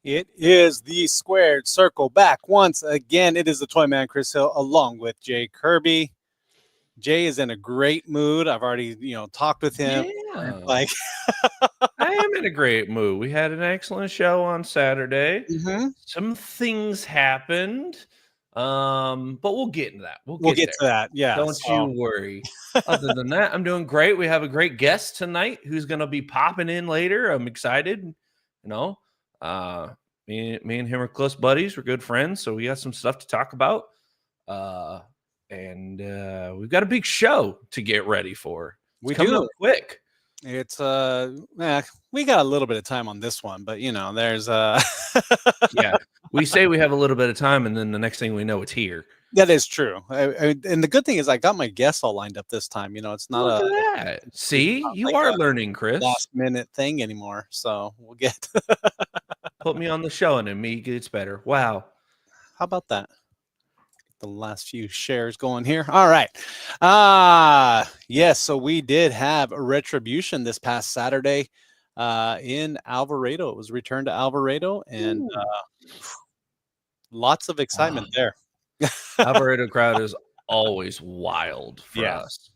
It is the squared circle back once again. It is the Toy Man Chris Hill along with Jay Kirby. Jay is in a great mood. I've already, talked with him. Yeah. Like I am in a great mood. We had an excellent show on Saturday. Some things happened. But we'll get into that. We'll get to that. Yeah. Don't you worry. Other than that, I'm doing great. We have a great guest tonight who's going to be popping in later. I'm excited. Me and him are close buddies. We're good friends, so we got some stuff to talk about. And we've got a big show to get ready for. We coming do up quick. It's we got a little bit of time on this one, but there's yeah. We say we have a little bit of time, and then the next thing we know, it's here. That is true. And the good thing is I got my guests all lined up this time. It's not Look at that. See, you are learning, Chris. Last minute thing anymore. So we'll get put me on the show and then me gets better. Wow. How about that? The last few shares going here. All right. Yes. So we did have a Retribution this past Saturday in Alvarado. It was returned to Alvarado, and lots of excitement there. Alvarado crowd is always wild for us.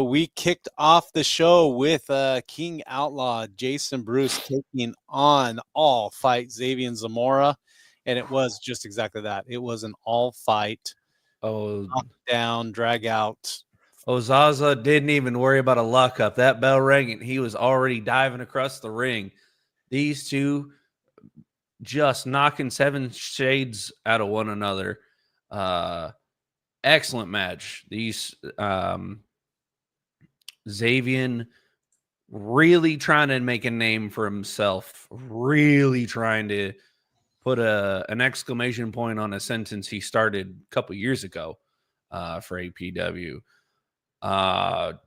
We kicked off the show with King Outlaw Jason Bruce taking on All Fight Xavier Zamora. And it was just exactly that. It was an all fight, knockdown, drag out. Zaza didn't even worry about a luck up. That bell rang, and he was already diving across the ring. These two just knocking seven shades out of one another. Excellent match. These Xavier really trying to make a name for himself, really trying to put an exclamation point on a sentence he started a couple years ago for APW by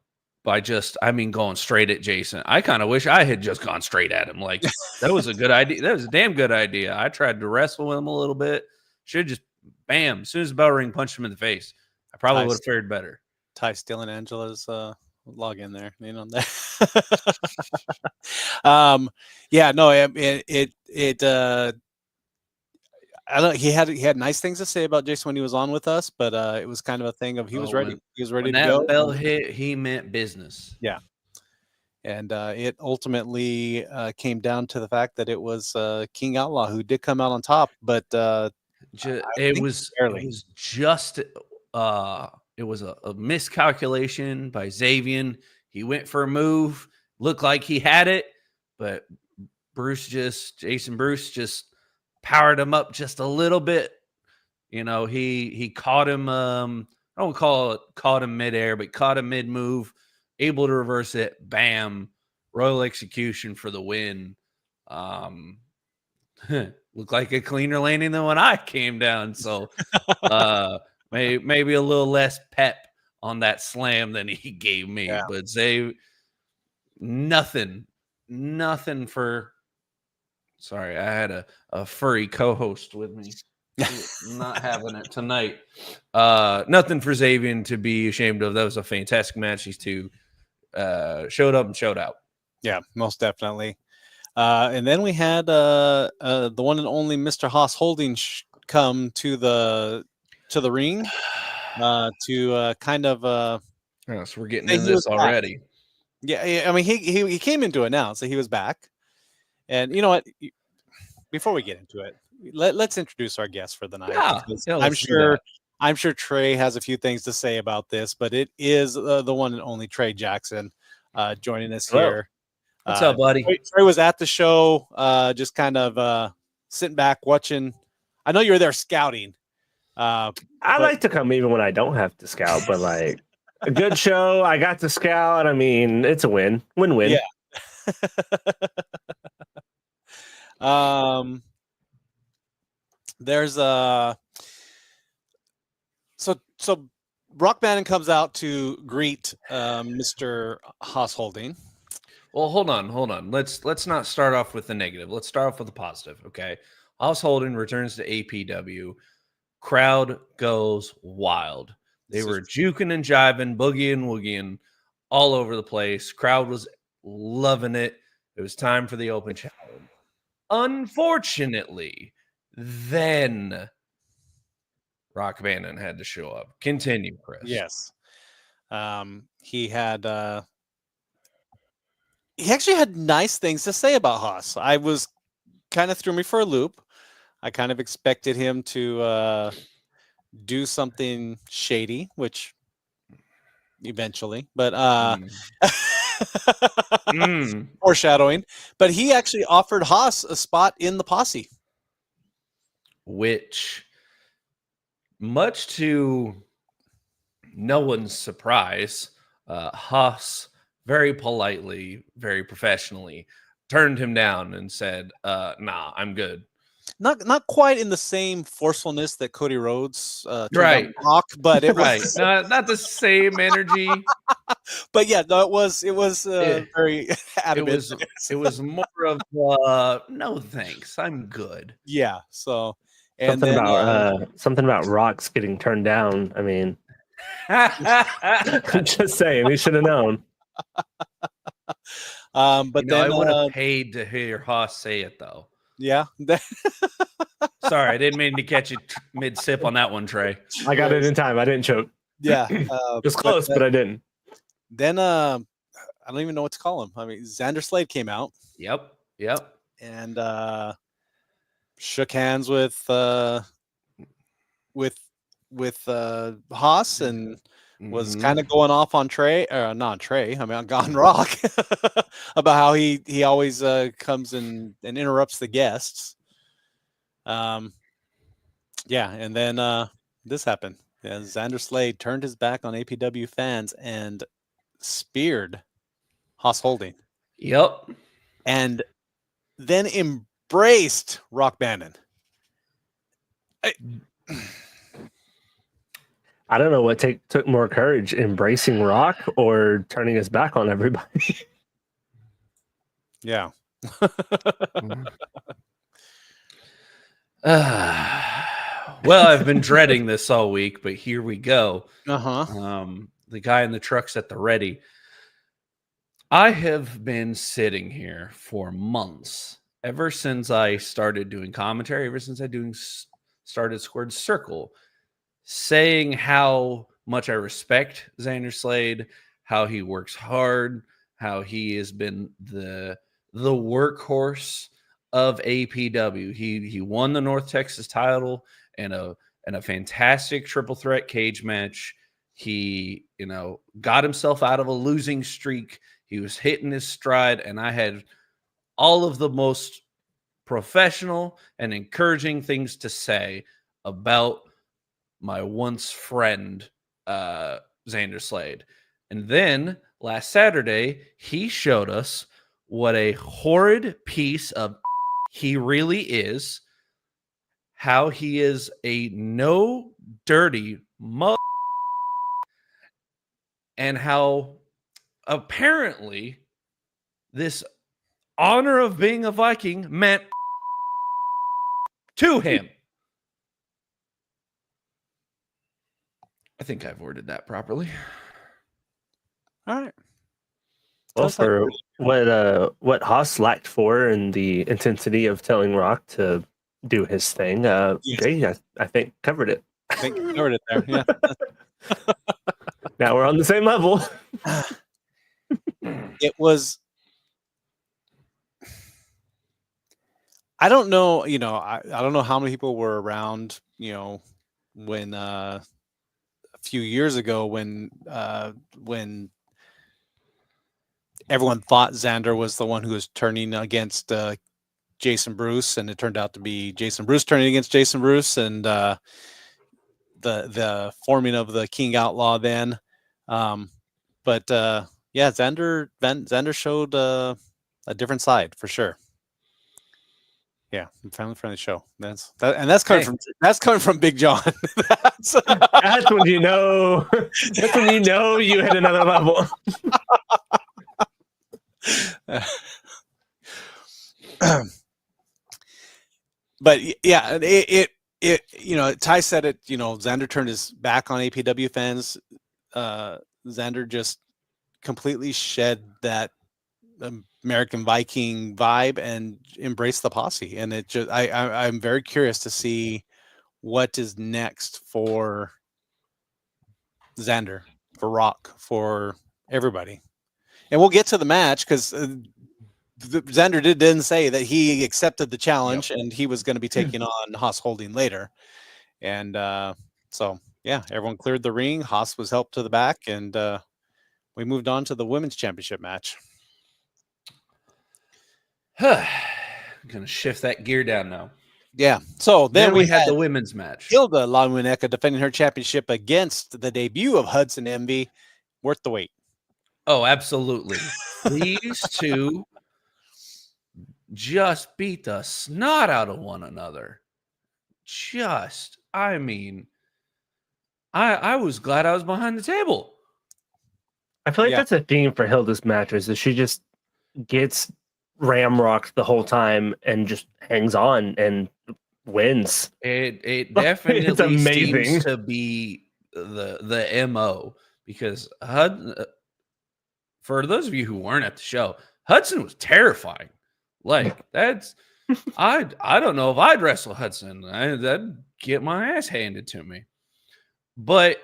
going straight at Jason. I kind of wish I had just gone straight at him. Like, that was a good idea. That was a damn good idea. I tried to wrestle with him a little bit. Should just, bam, as soon as the bell ring, punched him in the face. I probably would have fared better. Ty stealing Angela's log in there. There. I don't. He had nice things to say about Jason when he was on with us, but it was kind of a thing of he was ready. He was ready to go. When that bell hit, he meant business. Yeah, and it ultimately came down to the fact that it was King Outlaw who did come out on top, but it was a miscalculation by Xavier. He went for a move, looked like he had it, but Jason Bruce just powered him up just a little bit. He caught him. I don't call it caught him midair, but caught him mid move, able to reverse it. Bam! Royal execution for the win. Looked like a cleaner landing than when I came down. So maybe a little less pep on that slam than he gave me. Yeah. But nothing for. Sorry, I had a furry co-host with me. Not having it tonight. Nothing for Xavier to be ashamed of. That was a fantastic match. These two showed up and showed out. Yeah, most definitely. And then we had the one and only Mr. Haas Holding come to the ring to kind of. So we're getting into this already. Back. Yeah, I mean he came in to announce that he was back. And you know what? Before we get into it, let's introduce our guest for the night. Yeah, I'm sure Trey has a few things to say about this, but it is the one and only Tre Jackson joining us here. What's up, buddy? Trey was at the show, just kind of sitting back watching. I know you were there scouting. I like to come even when I don't have to scout, but like a good show, I got to scout. I mean, it's a win-win. Yeah. There's so Brock Bannon comes out to greet Mr. Haas Holding. Well, hold on. Let's not start off with the negative. Let's start off with the positive. Okay, Haas Holding returns to APW. Crowd goes wild. They were juking and jiving, boogieing, woogieing all over the place. Crowd was loving it. It was time for the open challenge. Unfortunately, then Rock Bannon had to show up. Continue, Chris. Yes. He actually had nice things to say about Haas. I was kind of threw me for a loop. I kind of expected him to do something shady, which eventually, but foreshadowing. But he actually offered Haas a spot in the posse, which, much to no one's surprise, Haas very politely, very professionally turned him down and said, "Nah, I'm good." Not quite in the same forcefulness that Cody Rhodes turned right down Rock, but it right, was not the same energy. But yeah, no, it was very adamant. It was more of no thanks, I'm good. Yeah. So and something about Rocks getting turned down. I mean, I'm just saying, he should have known. But then I would have paid to hear Haas say it, though. Yeah. Sorry, I didn't mean to catch you mid sip on that one, Trey. I got it in time. I didn't choke. Yeah, it was close, but I didn't. Then I don't even know what to call him. I mean, Xander Slade came out. Yep. And shook hands with Haas and was kind of going off on Trey, or not Trey. I mean, on Rock about how he always comes and interrupts the guests. Yeah, and then this happened. Yeah, Xander Slade turned his back on APW fans and speared Haas Holding. Yep. And then embraced Rock Bannon. I don't know what took more courage, embracing Rock or turning his back on everybody. Yeah. Well, I've been dreading this all week, but here we go. The guy in the truck's at the ready. I have been sitting here for months, ever since I started doing commentary, ever since I started Squared Circle, saying how much I respect Xander Slade, how he works hard, how he has been the workhorse of APW. He won the North Texas title in a fantastic triple threat cage match. He, got himself out of a losing streak. He was hitting his stride, and I had all of the most professional and encouraging things to say about my once friend, Xander Slade. And then last Saturday, he showed us what a horrid piece of he really is, how he is a no dirty mother, and how apparently this honor of being a Viking meant to him. I think I've worded that properly. All right. Well, for what Haas lacked for and the intensity of telling Rock to do his thing, Jay, I think covered it. I think you covered it there. Yeah. Now we're on the same level. It was. I don't know. I don't know how many people were around. When a few years ago, when everyone thought Xander was the one who was turning against Jason Bruce, and it turned out to be Jason Bruce turning against Jason Bruce, and the forming of the King Outlaw then. But yeah, Xander showed a different side for sure. Yeah, friendly show. That's coming from Big John. That's when you know. That's when you know you hit another level. But yeah, it Ty said it. Xander turned his back on APW fans. Xander just completely shed that American Viking vibe and embrace the posse. And it just, I'm very curious to see what is next for Xander, for Rock, for everybody. And we'll get to the match because Xander didn't say that he accepted the challenge and he was going to be taking on Haas Holding later. And so, yeah, everyone cleared the ring. Haas was helped to the back, and we moved on to the women's championship match. I'm going to shift that gear down now. Yeah. So then we had the women's match. Hilda Lamuneka defending her championship against the debut of Hudson Envy. Worth the wait. Oh, absolutely. These two just beat the snot out of one another. I mean, I was glad I was behind the table. I feel like that's a theme for Hilda's matches, is she just gets ramrocked the whole time and just hangs on and wins. It definitely seems to be the MO, because for those of you who weren't at the show, Hudson was terrifying. Like, that's I don't know if I'd wrestle Hudson. That'd get my ass handed to me. But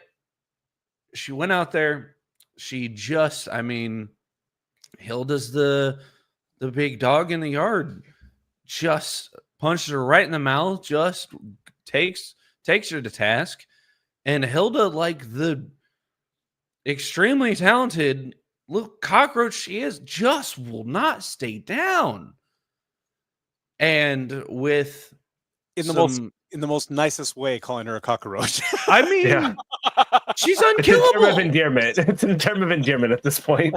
she went out there. She just, I mean, Hilda's the big dog in the yard. Just punches her right in the mouth. Just takes her to task. And Hilda, like the extremely talented little cockroach she is, just will not stay down. And with in the most nicest way, calling her a cockroach. I mean, she's unkillable. It's a term of endearment. It's a term of endearment at this point.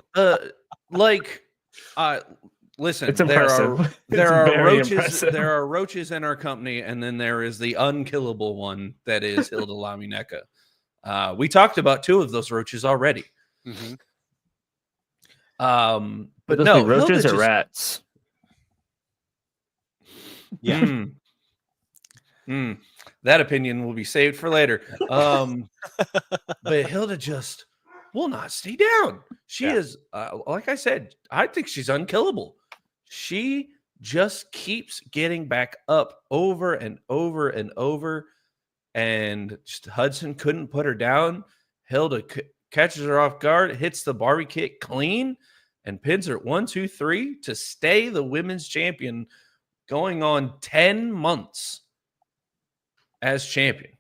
Listen, it's impressive. There are roaches. Impressive. There are roaches in our company, and then there is the unkillable one that is Hilda Lamuneka. We talked about two of those roaches already. Mm-hmm. But no, roaches or rats. Yeah. That opinion will be saved for later. But Hilda just will not stay down. She is, like I said, I think she's unkillable. She just keeps getting back up over and over and over. And just Hudson couldn't put her down. Hilda catches her off guard, hits the Barbie kick clean, and pins her 1, 2, 3 to stay the women's champion, going on 10 months as champion.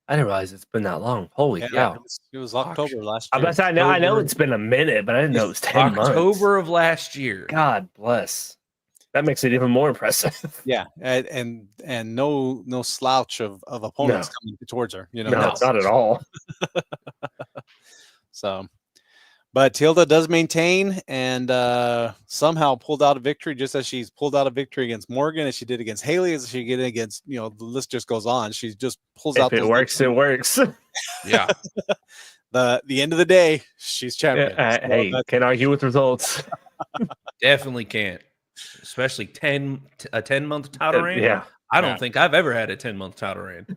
I didn't realize it's been that long. Holy cow. It was October last year. I know it's been a minute, but I didn't know it was 10 months. October of last year. God bless. That makes it even more impressive. Yeah, and no slouch of opponents coming towards her. You know, no, not at all. So, but Hilda does maintain and somehow pulled out a victory, just as she's pulled out a victory against Morgan, as she did against Haley, as she did against, the list just goes on. She just pulls out. If it works, it works. Yeah. The end of the day, she's champion. Hey, can't argue with results. Definitely can't. Especially a 10-month title reign. Yeah. I don't think I've ever had a 10-month title reign.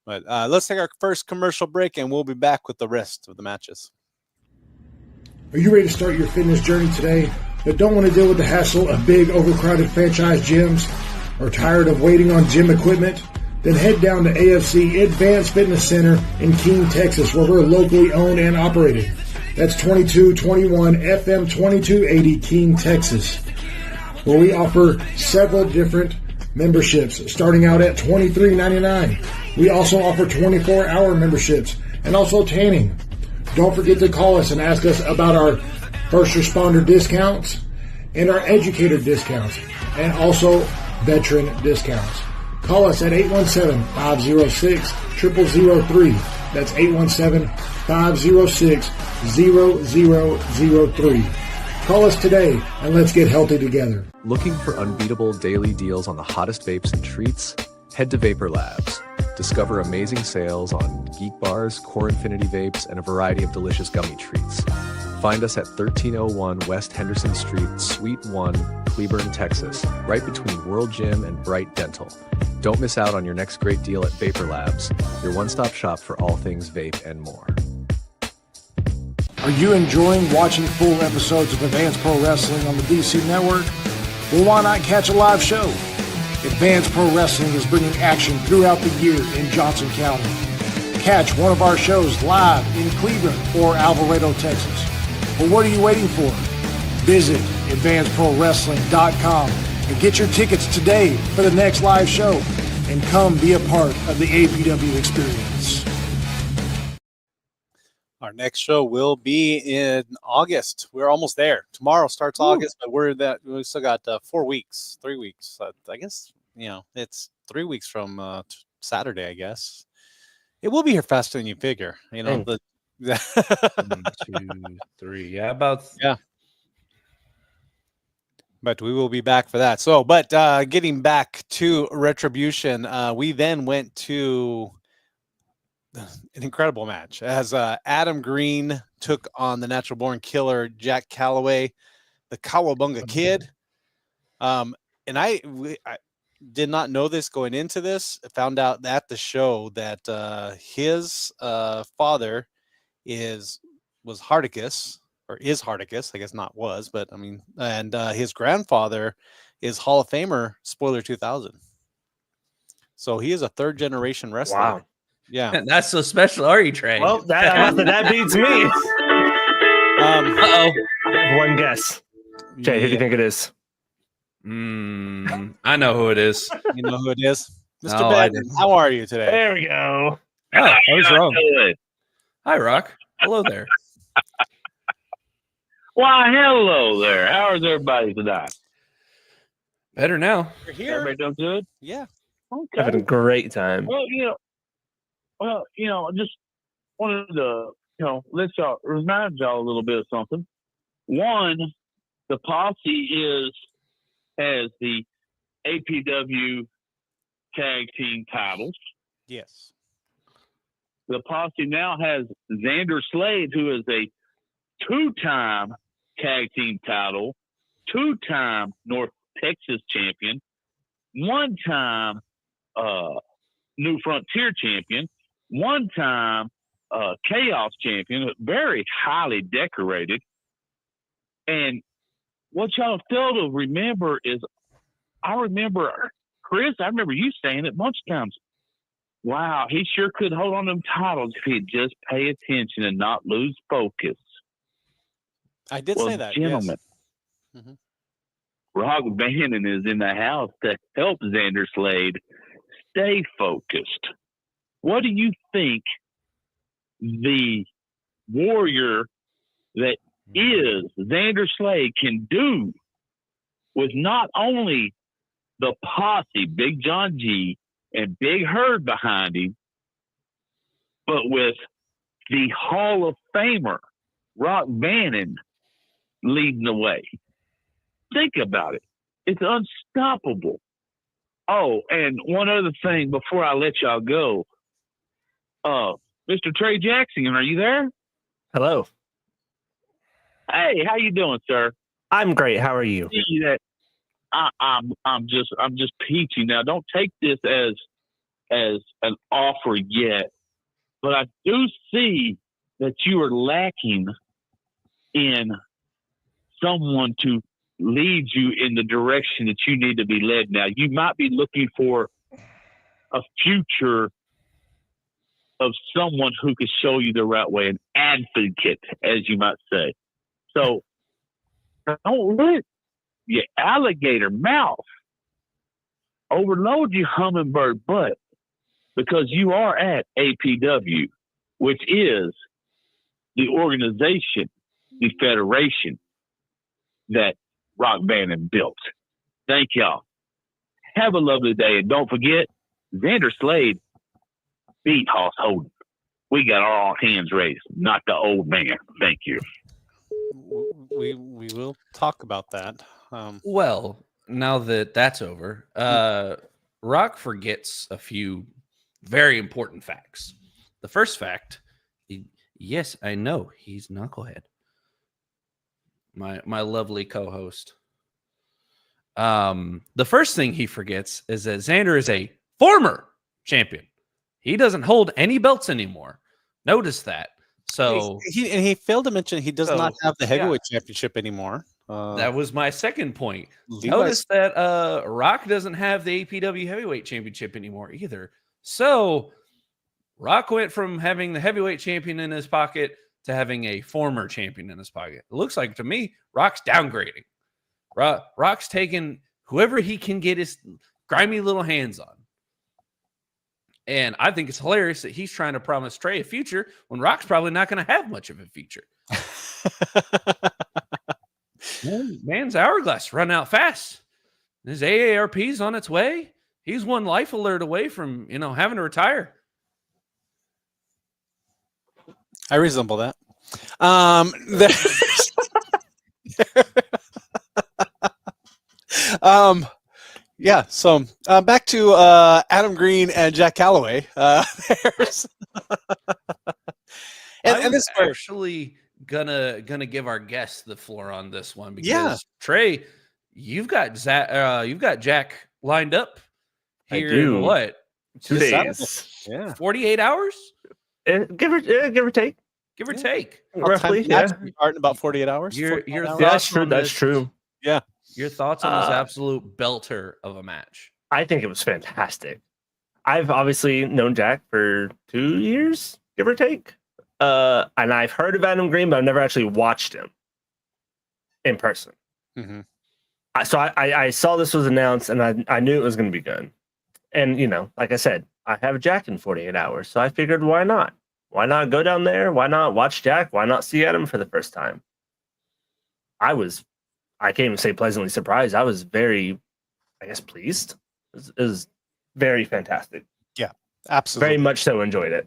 But let's take our first commercial break, and we'll be back with the rest of the matches. Are you ready to start your fitness journey today, but don't want to deal with the hassle of big, overcrowded franchise gyms, or tired of waiting on gym equipment? Then head down to AFC Advanced Fitness Center in Keene, Texas, where we're locally owned and operated. That's 2221 FM 2280 Keene, Texas, where we offer several different memberships starting out at $23.99. We also offer 24-hour memberships and also tanning. Don't forget to call us and ask us about our first responder discounts and our educator discounts and also veteran discounts. Call us at 817-506-0003. That's 817-506-0003. Call us today and let's get healthy together. Looking for unbeatable daily deals on the hottest vapes and treats? Head to Vapor Labs. Discover amazing sales on Geek Bars, Core Infinity Vapes, and a variety of delicious gummy treats. Find us at 1301 West Henderson Street, Suite 1, Cleburne, Texas, right between World Gym and Bright Dental. Don't miss out on your next great deal at Vapor Labs, your one-stop shop for all things vape and more. Are you enjoying watching full episodes of Advanced Pro Wrestling on the DC Network? Well, why not catch a live show? Advanced Pro Wrestling is bringing action throughout the year in Johnson County. Catch one of our shows live in Cleveland or Alvarado, Texas. But what are you waiting for? Visit advancedprowrestling.com and get your tickets today for the next live show and come be a part of the APW experience. Our next show will be in August. We're almost there. Tomorrow starts August, but we still got 4 weeks, 3 weeks. I guess, it's 3 weeks from Saturday, I guess. It will be here faster than you figure. 1, 2, 3. Yeah, yeah. But we will be back for that. So, but getting back to Retribution, we then went to an incredible match as Adam Green took on the Natural Born Killer, Jack Calloway, the Cowabunga Kid. And I did not know this going into this. I found out at the show that his father was Hardicus, or is Hardicus, I guess not was, but I mean, and his grandfather is Hall of Famer Spoiler 2000. So he is a third generation wrestler. Wow. Yeah. That's so special, are you, Trey? Well, that beats me. Uh-oh. One guess. Jay, who do you think it is? I know who it is. You know who it is? Mr. No, Ben, how are you today? There we go. Oh, I was wrong. Hi, Rock. Hello there. Why, hello there. How is everybody tonight? Better now. You're here. Everybody doing good? Yeah. Okay. Having a great time. Well, I just wanted to, let y'all remind y'all a little bit of something. One, the posse has the APW tag team titles. Yes. The posse now has Xander Slade, who is a 2-time tag team title, 2-time North Texas champion, 1-time New Frontier champion, 1-time Chaos champion, very highly decorated. And what y'all fail to remember is, Chris, I remember you saying it a bunch of times. Wow, he sure could hold on to them titles if he'd just pay attention and not lose focus. I did say that. Gentlemen, yes. Mm-hmm. Rock Bannon is in the house to help Xander Slade stay focused. What do you think the warrior that is Xander Slade can do with not only the posse, Big John G, and Big Herd behind him, but with the Hall of Famer, Rock Bannon, leading the way? Think about it. It's unstoppable. Oh, and one other thing before I let y'all go. Mr. Tre Jackson, are you there? Hello. Hey, how you doing, sir? I'm great. How are you? See that I'm just peachy now. Don't take this as an offer yet, but I do see that you are lacking in someone to lead you in the direction that you need to be led now. You might be looking for a future of someone who could show you the right way, an advocate, as you might say. So don't let your alligator mouth overload your hummingbird butt, because you are at APW, which is the organization, the federation that Rock Bannon built. Thank y'all. Have a lovely day. And don't forget, Xander Slade beat Hoss Holden. We got our hands raised, not the old man. Thank you. We will talk about that. Well, now that that's over, Rock forgets a few very important facts. The first fact, yes, I know he's Knucklehead, my lovely co-host. The first thing he forgets is that Xander is a former champion. He doesn't hold any belts anymore. Notice that. So he failed to mention he does not have the heavyweight championship anymore. That was my second point. Levi's- Notice that Rock doesn't have the APW heavyweight championship anymore either. So Rock went from having the heavyweight champion in his pocket to having a former champion in his pocket. It looks like to me, Rock's downgrading. Rock's taking whoever he can get his grimy little hands on. And I think it's hilarious that he's trying to promise Tre a future when Rock's probably not going to have much of a future. Man's hourglass run out fast. His AARP's on its way. He's one life alert away from, having to retire. I resemble that. Yeah. So back to Adam Green and Jack Calloway. And this actually gonna give our guests the floor on this one because Tre, you've got Jack lined up here in what? 2 days? Yeah, 48 hours. Give or take. Give or take. Roughly, yeah. Starting about 48 hours. Your thoughts? That's true. That's true. Yeah. Your thoughts on this absolute belter of a match? I think it was fantastic. I've obviously known Jack for 2 years, give or take. And I've heard of Adam Green, but I've never actually watched him in person. Mm-hmm. So I saw this was announced, and I knew it was going to be good. And, like I said, I have Jack in 48 hours, so I figured, why not? Why not go down there? Why not watch Jack? Why not see Adam for the first time? I can't even say pleasantly surprised. I was very, pleased. It was very fantastic. Yeah, absolutely. Very much so enjoyed it.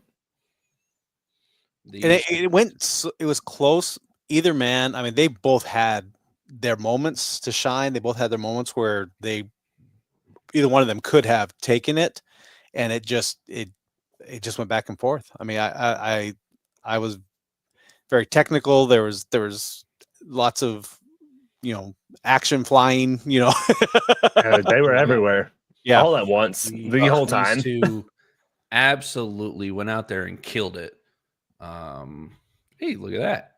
And it was close. Either man, I mean, they both had their moments to shine. They both had their moments where either one of them could have taken it, and it just went back and forth. I mean, I was very technical. There was lots of action flying. They were everywhere. Yeah, all at once the whole time. Absolutely went out there and killed it. Hey, look at that.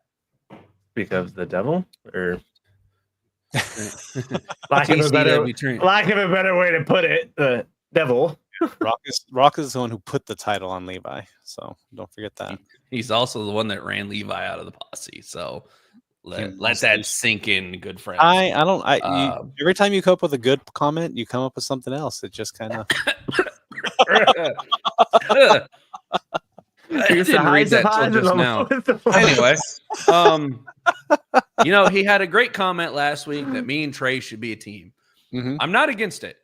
Speak of the devil, or lack of a better way to put it, the devil. Rock is the one who put the title on Levi, so don't forget that. He's also the one that ran Levi out of the posse. So let that sink in, good friend. Every time you come up with a good comment, you come up with something else. It just kind of. I didn't read that till just now. Anyway, he had a great comment last week that me and Tre should be a team. Mm-hmm. I'm not against it.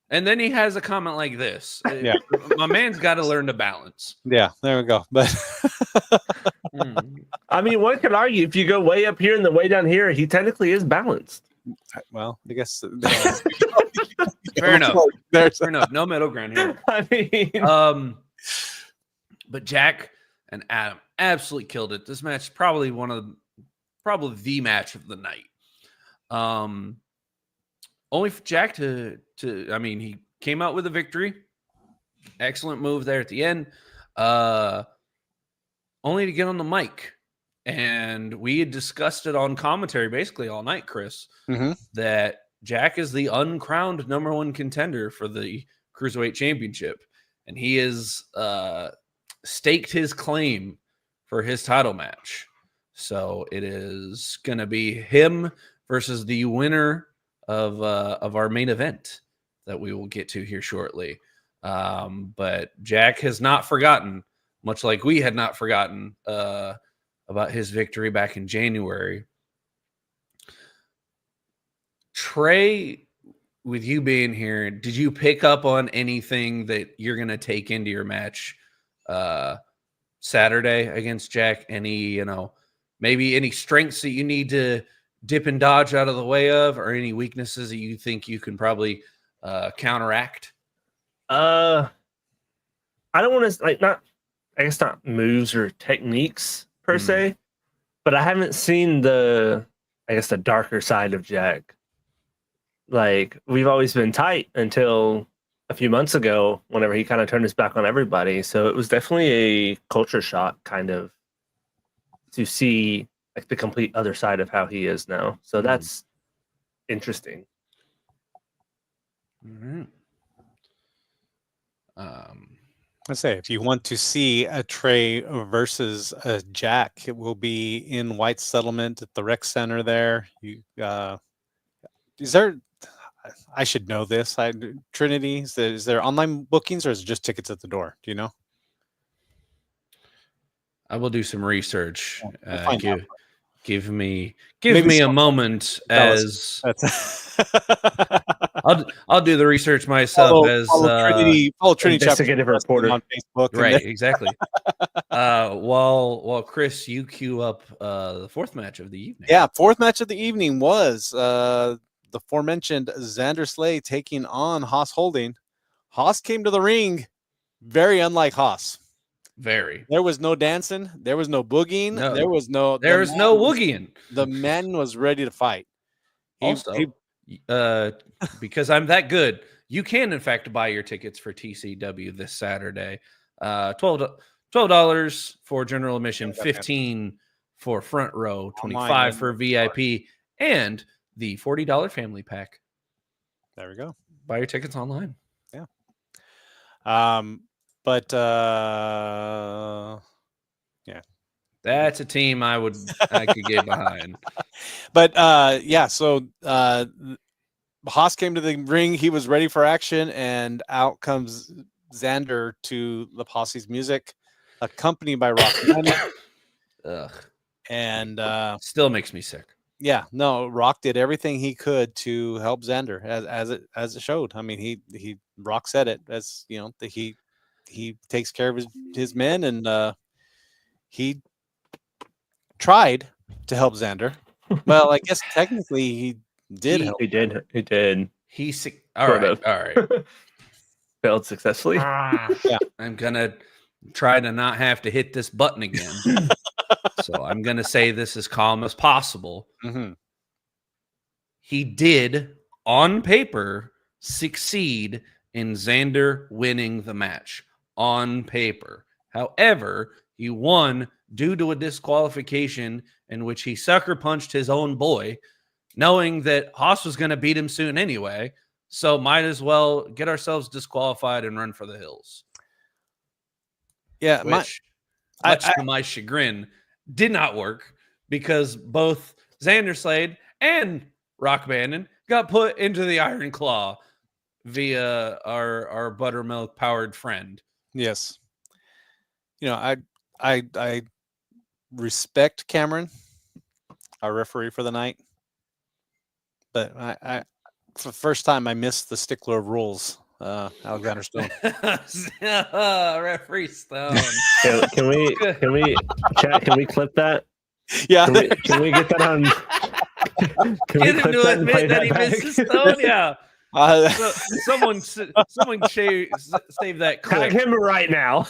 And then he has a comment like this. Yeah. My man's got to learn to balance. Yeah, there we go. But I mean, one could argue if you go way up here and the way down here, he technically is balanced. Well, I guess fair enough. Fair enough. No middle ground here. I mean, but Jack and Adam absolutely killed it. This match is probably the match of the night. Only for Jack to he came out with a victory. Excellent move there at the end. Only to get on the mic. And we had discussed it on commentary basically all night, Chris, that Jack is the uncrowned number one contender for the Cruiserweight Championship. And he is staked his claim for his title match. So it is going to be him versus the winner of our main event that we will get to here shortly. But Jack has not forgotten, much like we had not forgotten about his victory back in January. Tre, with you being here, did you pick up on anything that you're going to take into your match Saturday against Jack? Any, maybe any strengths that you need to dip and dodge out of the way of, or any weaknesses that you think you can probably counteract? I don't want to not moves or techniques per se, but I haven't seen the darker side of Jack. Like, we've always been tight until a few months ago, whenever he kind of turned his back on everybody. So it was definitely a culture shock kind of to see like the complete other side of how he is now. So that's interesting. All right. I say, if you want to see a Tre versus a Jack, it will be in White Settlement at the rec center there. You is there? I should know this. Trinity, is there online bookings or is it just tickets at the door? Do you know? I will do some research. We'll find out. Give me Maybe a moment as I'll do the research myself follow Trinity investigative reporter on Facebook. Right, exactly. While Chris, you queue up the fourth match of the evening. Yeah, fourth match of the evening was the aforementioned Xander Slay taking on Haas Holding. Haas came to the ring, very unlike Haas. Very. There was no dancing. There was no boogieing. No. There was no woogieing. The man was ready to fight. Because I'm that good, you can in fact buy your tickets for TCW this Saturday. $12 for general admission, $15 for front row, $25 for VIP, and the $40 family pack. There we go. Buy your tickets online. Yeah. Yeah. That's a team I could get behind. But so Haas came to the ring. He was ready for action, and out comes Xander to the Posse's music, accompanied by Rock. Ugh. And still makes me sick. Yeah, no, Rock did everything he could to help Xander as it showed. I mean, Rock said it, as you know, that he takes care of his men, and he tried to help Xander. Well, I guess technically he did help. He did. All right. Failed successfully. Yeah. I'm gonna try to not have to hit this button again. So I'm gonna say this as calm as possible. Mm-hmm. He did, on paper, succeed in Xander winning the match. On paper. However, he won due to a disqualification in which he sucker punched his own boy, knowing that Haas was going to beat him soon anyway. So might as well get ourselves disqualified and run for the hills. Yeah, which, much to my chagrin, did not work because both Xander Slade and Rock Bandon got put into the Iron Claw via our buttermilk powered friend. Yes. You know, I respect Cameron, our referee for the night, but I for the first time I missed the stickler of rules, Alexander Stone. Referee Stone. Can we clip that? Yeah. Can we get that on? Get him to admit that he misses Stone. Yeah. Someone save that clip. Tag him right now.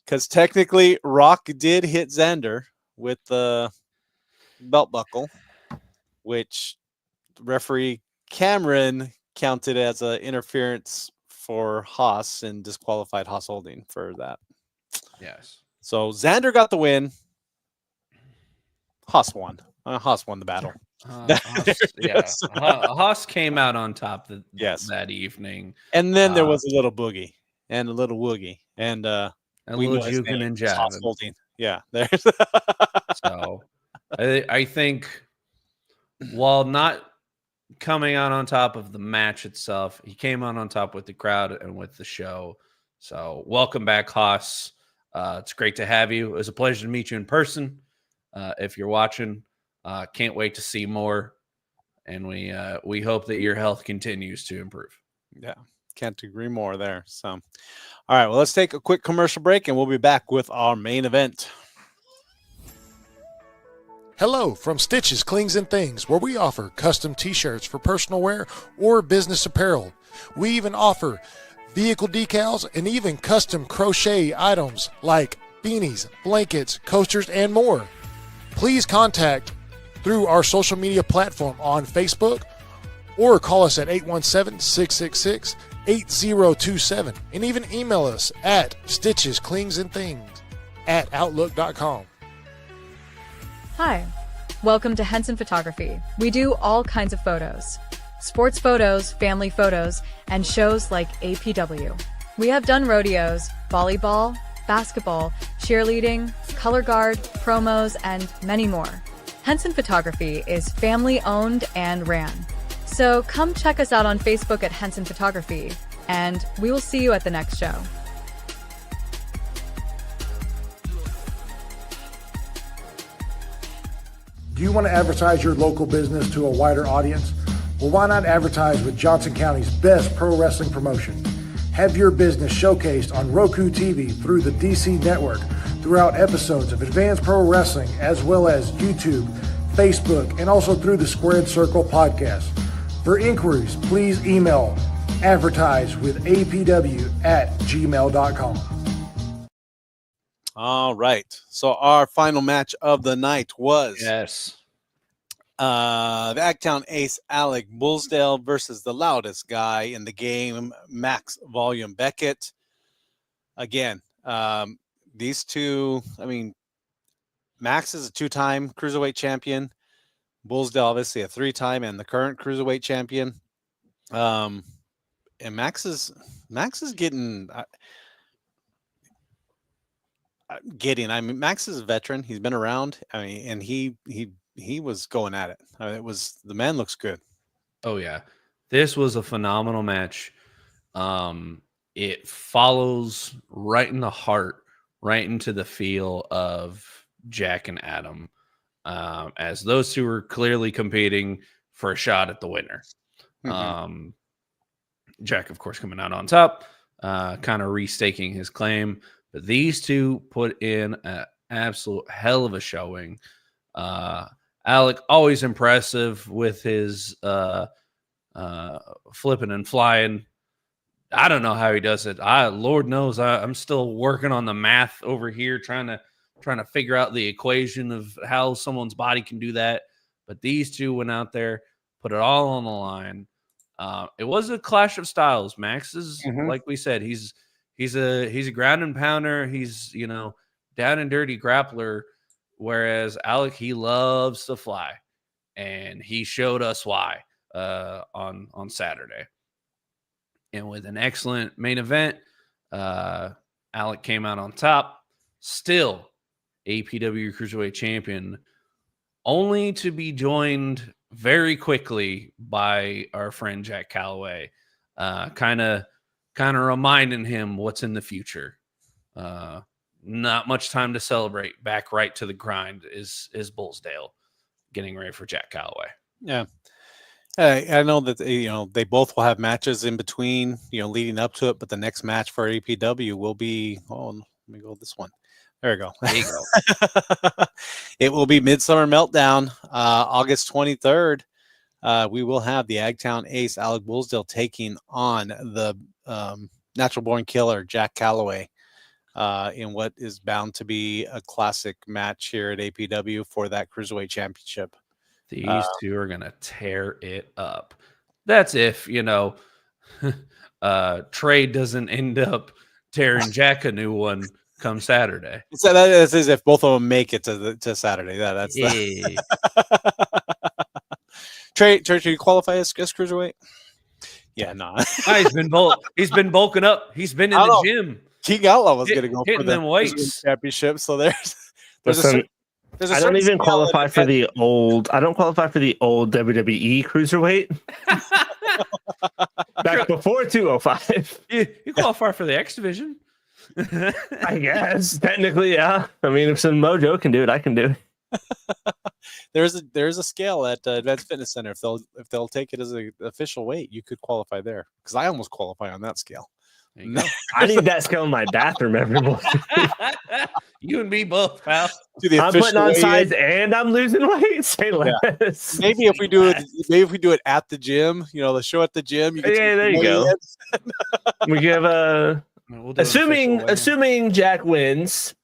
Because technically, Rock did hit Xander with the belt buckle, which referee Cameron counted as an interference for Haas and disqualified Haas Holding for that. Yes. So Xander got the win. Haas won. Haas won the battle. Haas came out on top that evening. And then there was a little boogie and a little woogie. And a little juking and jabbing. Yeah, there's. So I think while not coming out on top of the match itself, he came out on top with the crowd and with the show. So welcome back, Haas. It's great to have you. It was a pleasure to meet you in person. If you're watching, can't wait to see more. And we hope that your health continues to improve. Yeah, can't agree more there. So, all right, well, let's take a quick commercial break and we'll be back with our main event. Hello from Stitches, Clings, and Things, where we offer custom t-shirts for personal wear or business apparel. We even offer vehicle decals and even custom crochet items like beanies, blankets, coasters, and more. Please contact through our social media platform on Facebook or call us at 817-666-8027 and even email us at stitchesclingsandthings@outlook.com. Hi, welcome to Henson Photography. We do all kinds of photos. Sports photos, family photos, and shows like APW. We have done rodeos, volleyball, basketball, cheerleading, color guard, promos, and many more. Henson Photography is family owned and ran. So come check us out on Facebook at Henson Photography, and we will see you at the next show. Do you want to advertise your local business to a wider audience? Well, why not advertise with Johnson County's best pro wrestling promotion? Have your business showcased on Roku TV through the DC Network throughout episodes of Advanced Pro Wrestling, as well as YouTube, Facebook, and also through the Squared Circle podcast. For inquiries, please email advertisewithapw@gmail.com. All right. So our final match of the night was Yes. the Agtown Ace Alec Bullsdale versus the loudest guy in the game, Max Volume Beckett. Again, these two, I mean, Max is a 2-time cruiserweight champion. Bullsdale, obviously, a 3-time and the current cruiserweight champion. And Max is getting. I mean, Max is a veteran. He's been around. I mean, and he was going at it. I mean, the man looks good. Oh yeah, this was a phenomenal match. It follows right in the heart, right into the feel of Jack and Adam, as those two are clearly competing for a shot at the winner. Mm-hmm. Jack, of course, coming out on top, kind of restaking his claim. But these two put in an absolute hell of a showing. Alec, always impressive with his flipping and flying. I don't know how he does it. Lord knows I'm still working on the math over here, trying to figure out the equation of how someone's body can do that. But these two went out there, put it all on the line. It was a clash of styles. Max is, like we said, he's a ground and pounder. He's, down and dirty grappler, whereas Alec, he loves to fly, and he showed us why on Saturday. And with an excellent main event, Alec came out on top, still APW Cruiserweight Champion, only to be joined very quickly by our friend Jack Calloway, kind of reminding him what's in the future. Not much time to celebrate. Back right to the grind is Bullsdale, getting ready for Jack Calloway. Yeah. I know that they both will have matches in between, leading up to it, but the next match for APW will be, let me go this one. There we go. There you go. It will be Midsummer Meltdown, August 23rd. We will have the Agtown Ace, Alec Bullsdale, taking on the Natural Born Killer, Jack Calloway, in what is bound to be a classic match here at APW for that Cruiserweight Championship. These two are going to tear it up. That's if, Tre doesn't end up tearing Jack a new one come Saturday. So that is as if both of them make it to Saturday. That's Tre, do you qualify as Cruiserweight? Yeah, no. He's been bulking up. He's been in the gym. King Outlaw was going to go hitting for them weights championship. So there's I don't even qualify for the old. I don't qualify for the old WWE Cruiserweight. Back before 205. You qualify for the X Division. I guess technically, yeah. I mean, if some mojo can do it, I can do it. There's a scale at Advanced Fitness Center. If they'll take it as an official weight, you could qualify there. Because I almost qualify on that scale. I need that scale in my bathroom every morning. You and me both, pal. I'm putting on size and I'm losing weight. Say less. Yeah. Maybe if we do it at the gym, the show at the gym. There you go. We give assuming Jack wins.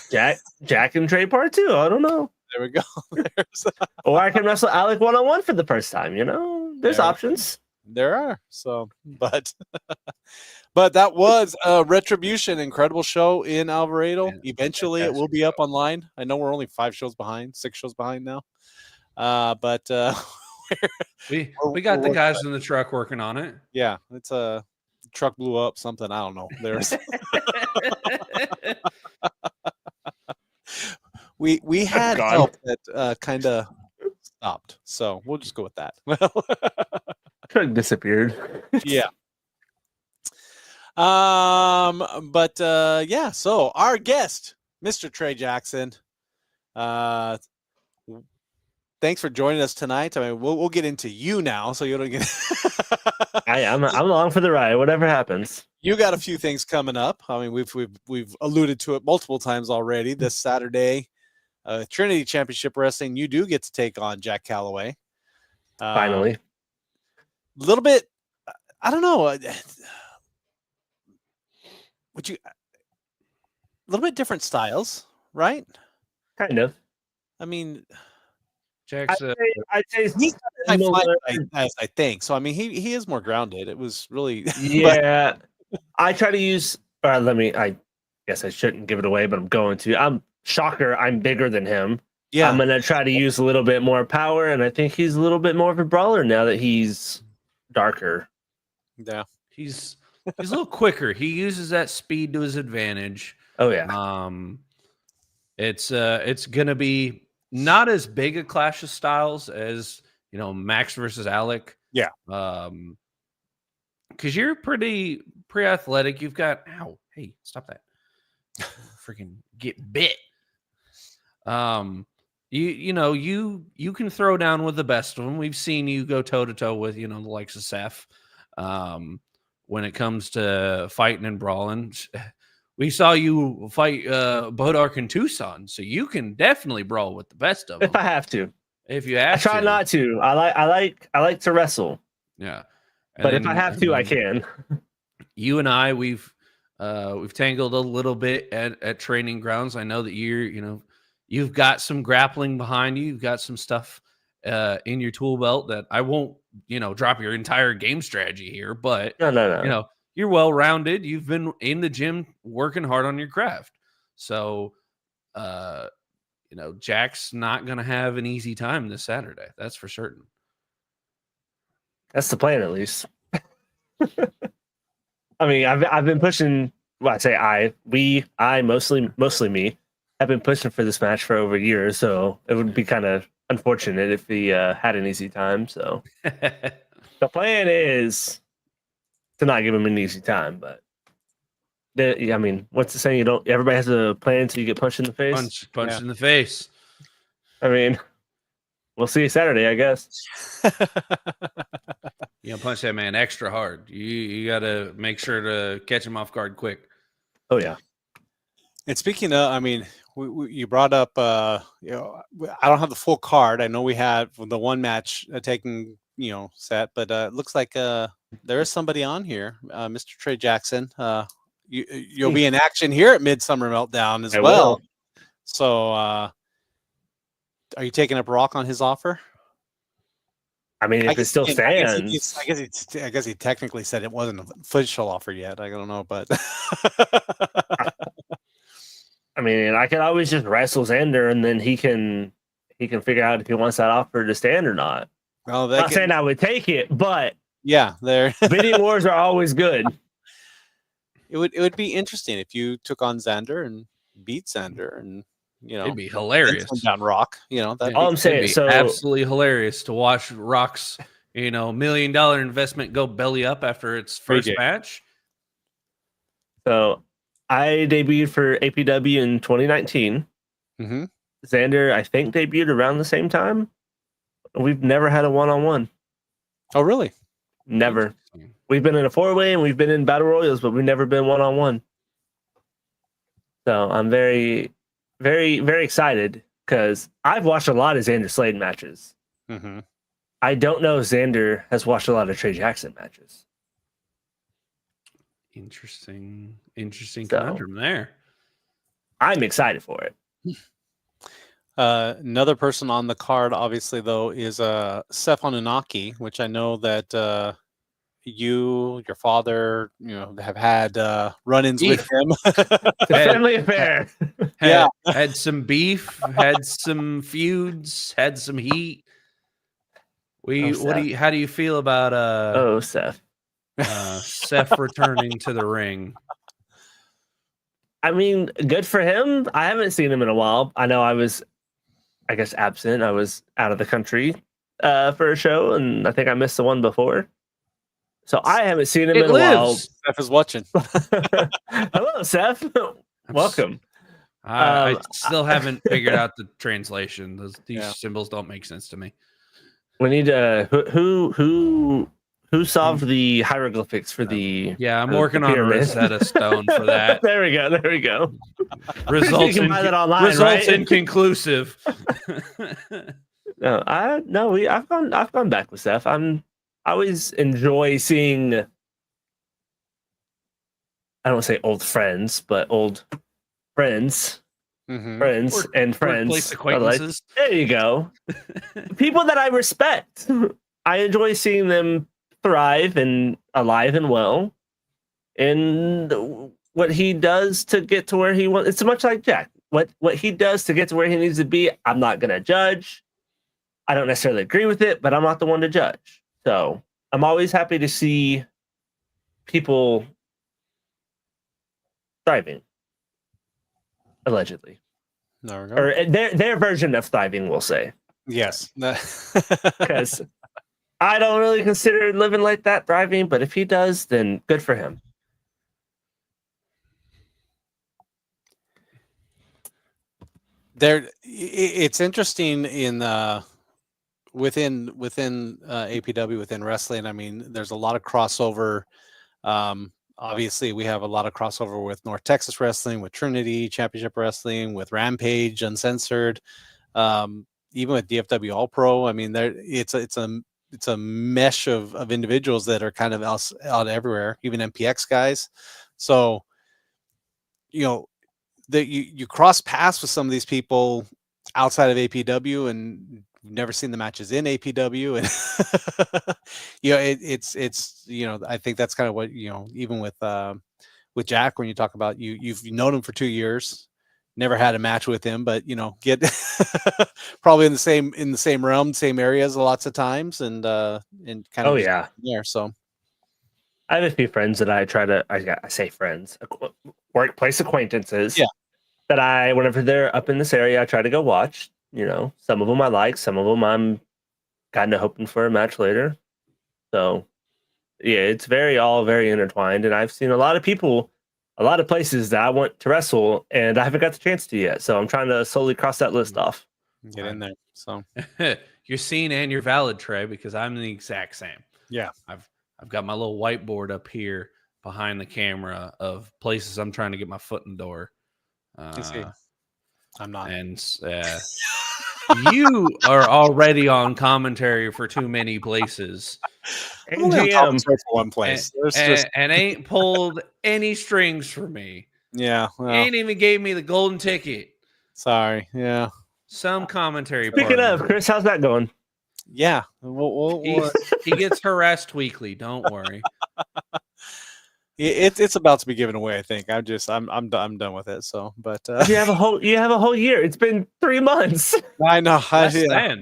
Jack and Tre part 2. I don't know. There we go. Or I can wrestle Alec 1-on-1 for the first time. There's options. There are. So, but but that was Retribution, incredible show in Alvarado. Yeah, Eventually, it will be up online. I know we're only 6 shows behind now. But we got the guys in the truck working on it. yeah, it's a truck blew up. Something I don't know. There's we had God. help that kind of stopped. So we'll just go with that. Truck disappeared. Yeah. But yeah, so our guest, Mr. Tre Jackson, thanks for joining us tonight. I mean, we'll get into you now, so you don't get I'm along for the ride, whatever happens. you got a few things coming up. I mean, we've alluded to it multiple times already. This Saturday, Trinity Championship Wrestling, you do get to take on Jack Calloway. Finally. A little bit, I don't know. Would you a little bit different styles, right? Kind of. I mean, Jack's I'd say he's high similar. flying, I think. So I mean, he is more grounded. It was really Yeah. I try to use I guess I shouldn't give it away, but I'm going to. I'm bigger than him. yeah. I'm gonna try to use a little bit more power, and I think he's a little bit more of a brawler now that he's darker. Yeah. he's a little quicker. He uses that speed to his advantage. Oh yeah. It's gonna be not as big a clash of styles as Max versus Alec. Yeah. Because you're pretty athletic. You've got hey, stop that. Freaking get bit. You can throw down with the best of them. We've seen you go toe to toe with the likes of Seth. When it comes to fighting and brawling, we saw you fight Bodark and Tucson, so you can definitely brawl with the best of them. If I have to. If you I have try to. not to. I like to wrestle. Yeah. But if I have to, I can. You and I, we've tangled a little bit at training grounds. I know that you've got some grappling behind you. You've got some stuff in your tool belt that I won't, drop your entire game strategy here, but No. You're well-rounded. You've been in the gym working hard on your craft. So, Jack's not going to have an easy time this Saturday. That's for certain. That's the plan, at least. I mean, I've been pushing. Well, I say I mostly me. I've been pushing for this match for over a year, so it would be kind of unfortunate if he had an easy time. So the plan is to not give him an easy time. But I mean, what's the saying? Everybody has a plan until you get punched in the face. Punch in the face. I mean, we'll see you Saturday, I guess. Punch that man extra hard. You got to make sure to catch him off guard quick. Oh yeah. And speaking of, I mean, you brought up, I don't have the full card. I know we had the one match taking, set, but it looks like there is somebody on here, Mr. Tre Jackson. You'll be in action here at Midsummer Meltdown as well. So, are you taking up rock on his offer? I mean, if it still stands, I guess he technically said it wasn't an official offer yet. I don't know, but I mean, I could always just wrestle Xander, and then he can figure out if he wants that offer to stand or not. Well, not saying I would take it, but yeah, bidding wars are always good. It would be interesting if you took on Xander and beat Xander, and it'd be hilarious. Down Rock, that all I'm saying. So absolutely hilarious to watch Rock's $1 million investment go belly up after its first match. So I debuted for APW in 2019. Mm-hmm. Xander, I think, debuted around the same time. We've never had a one-on-one. Oh, really? Never. We've been in a four-way and we've been in battle royals, but we've never been one-on-one. So I'm very, very, very excited because I've watched a lot of Xander Slade matches. Mm-hmm. I don't know if Xander has watched a lot of Tre Jackson matches. Interesting conundrum there. I'm excited for it. Another person on the card, obviously, though, is Seth Anunnaki, which I know that your father, have had run-ins with Beef. him. It's a family affair. Had some beef, had some feuds, had some heat. How do you feel about Seth. Seth returning to the ring? I mean, good for him. I haven't seen him in a while. I know I was, I guess, absent. I was out of the country for a show, and I think I missed the one before. So I haven't seen him in a while. Seth is watching. Hello, Seth. Welcome. I still haven't figured out the translation. These symbols don't make sense to me. We need who solved the hieroglyphics for the I'm working on a Rosetta Stone for that. There we go. Results you can buy that online, right? inconclusive. I've gone back with Seth. I always enjoy seeing, I don't want to say old friends, but old friends. Mm-hmm. Friends and friends. Workplace acquaintances. There you go. People that I respect. I enjoy seeing them thrive and alive and well. And what he does to get to where he wants, it's much like Jack. What he does to get to where he needs to be, I'm not going to judge. I don't necessarily agree with it, but I'm not the one to judge. So I'm always happy to see people thriving. Allegedly. There we go. Or their version of thriving, we'll say. Yes. Because I don't really consider living like that thriving, but if he does, then good for him. It's interesting in within APW, within wrestling. I mean, there's a lot of crossover. Obviously, we have a lot of crossover with North Texas Wrestling, with Trinity Championship Wrestling, with Rampage Uncensored, even with DFW All Pro. I mean, it's a mesh of individuals that are kind of out everywhere, even MPX guys. So, that you cross paths with some of these people outside of APW, and never seen the matches in APW, and it's I think that's kind of what even with Jack, when you talk about you've known him for 2 years, never had a match with him, but get probably in the same realm, same areas lots of times, and kind of there. So I have a few friends that I say friends, workplace acquaintances. Yeah. That whenever they're up in this area, I try to go watch. Some of them I like, some of them I'm kind of hoping for a match later. So, yeah, it's all very intertwined. And I've seen a lot of people, a lot of places that I want to wrestle, and I haven't got the chance to yet. So I'm trying to slowly cross that list off. Get in there. So you're seen and you're valid, Trey, because I'm the exact same. Yeah, I've got my little whiteboard up here behind the camera of places I'm trying to get my foot in the door. I'm not. And you are already on commentary for too many places. And GM for one place. And ain't pulled any strings for me. Yeah. Well, ain't even gave me the golden ticket. Sorry. Yeah. Some commentary. Speaking of, Chris, how's that going? Yeah. He gets harassed weekly. Don't worry. It's about to be given away. I think I'm done with it. So, but you have a whole year. It's been 3 months. I know.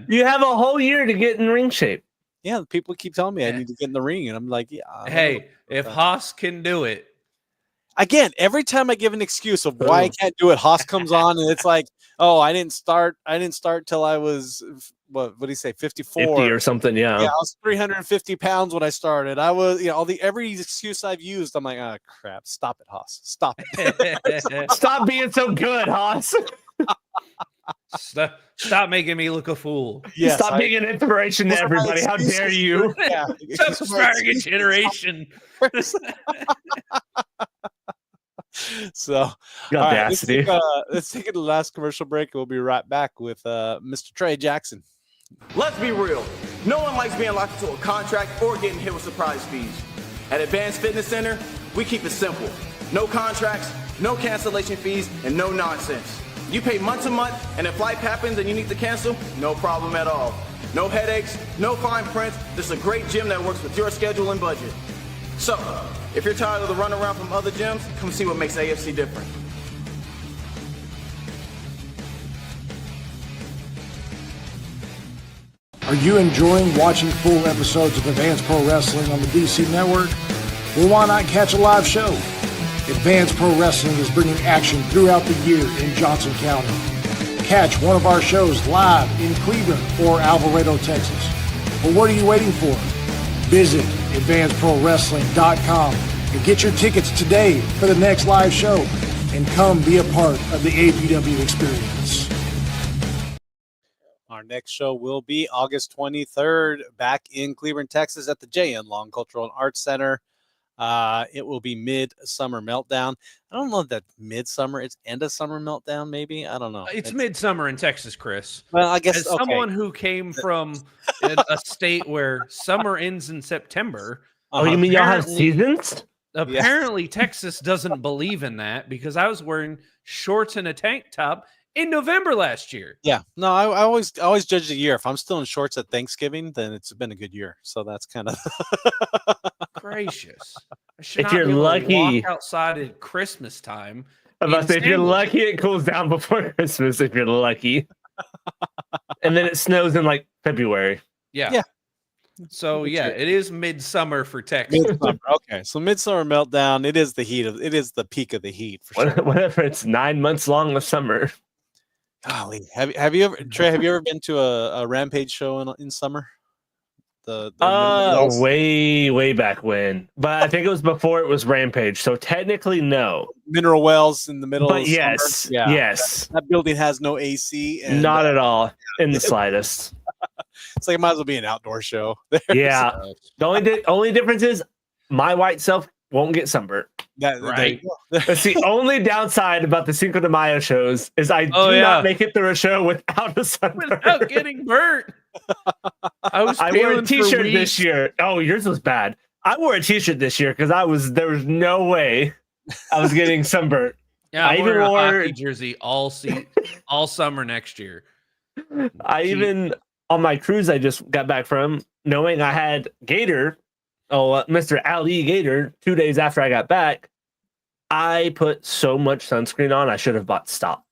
You have a whole year to get in ring shape. Yeah, people keep telling me I need to get in the ring, and I'm like, yeah. Hey, if Haas can do it. Again, every time I give an excuse of why I can't do it, Haas comes on, and it's like, oh, I didn't start till I was what do you say, 54 50 or something. Yeah, I was 350 pounds when I started. I was, every excuse I've used, I'm like, oh crap, stop it, Haas, stop it. Stop being so good, Haas. Stop making me look a fool. Yes, stop being an inspiration to everybody. How dare you? Yeah, asparagus generation. So, audacity. Let's take it to the last commercial break. We'll be right back with Mr. Tre Jackson. Let's be real. No one likes being locked into a contract or getting hit with surprise fees. At Advanced Fitness Center, we keep it simple. No contracts, no cancellation fees, and no nonsense. You pay month to month, and if life happens and you need to cancel, no problem at all. No headaches, no fine prints, just a great gym that works with your schedule and budget. So, if you're tired of the runaround from other gyms, come see what makes AFC different. Are you enjoying watching full episodes of Advanced Pro Wrestling on the DC Network? Well, why not catch a live show? Advanced Pro Wrestling is bringing action throughout the year in Johnson County. Catch one of our shows live in Cleveland or Alvarado, Texas. But what are you waiting for? Visit advancedprowrestling.com and get your tickets today for the next live show and come be a part of the APW experience. Our next show will be August 23rd back in Cleveland, Texas at the JN Long Cultural and Arts Center. It will be Midsummer Meltdown. I don't know if that's midsummer. It's end of summer meltdown, maybe. I don't know. It's midsummer in Texas, Chris. Well, I guess as someone who came from a state where summer ends in September. Oh, you mean y'all have seasons? Apparently, Texas doesn't believe in that because I was wearing shorts and a tank top in November last year. Yeah, no, I always judge the year. If I'm still in shorts at Thanksgiving, then it's been a good year. So that's kind of gracious. If you're lucky, walk outside at Christmas time. If you're lucky, it cools down before Christmas. If you're lucky, and then it snows in like February. Yeah. So it is midsummer for Texas. Midsummer. Okay, so Midsummer Meltdown. It is the peak of the heat for sure. Whatever. It's 9 months long of summer. Golly, have you ever, Trey? Have you ever been to a Rampage show in summer? Way back when, but I think it was before it was Rampage. So technically, no. Mineral Wells in the middle. But of yes, summer. Yeah. yes, that building has no AC. And, not at all in the slightest. It's like it might as well be an outdoor show. Yeah. The only difference is my white self won't get sunburnt. Right. That's the only downside about the Cinco de Mayo shows is I do not make it through a show without a sunburn. Without getting burnt. I wore a t-shirt this year. Oh, yours was bad. I wore a t-shirt this year because there was no way I was getting sunburnt. Yeah, I even wore a hockey jersey all summer next year. Even on my cruise I just got back from, knowing I had Gator, Mr. Ali Gator, 2 days after I got back, I put so much sunscreen on I should have bought Stop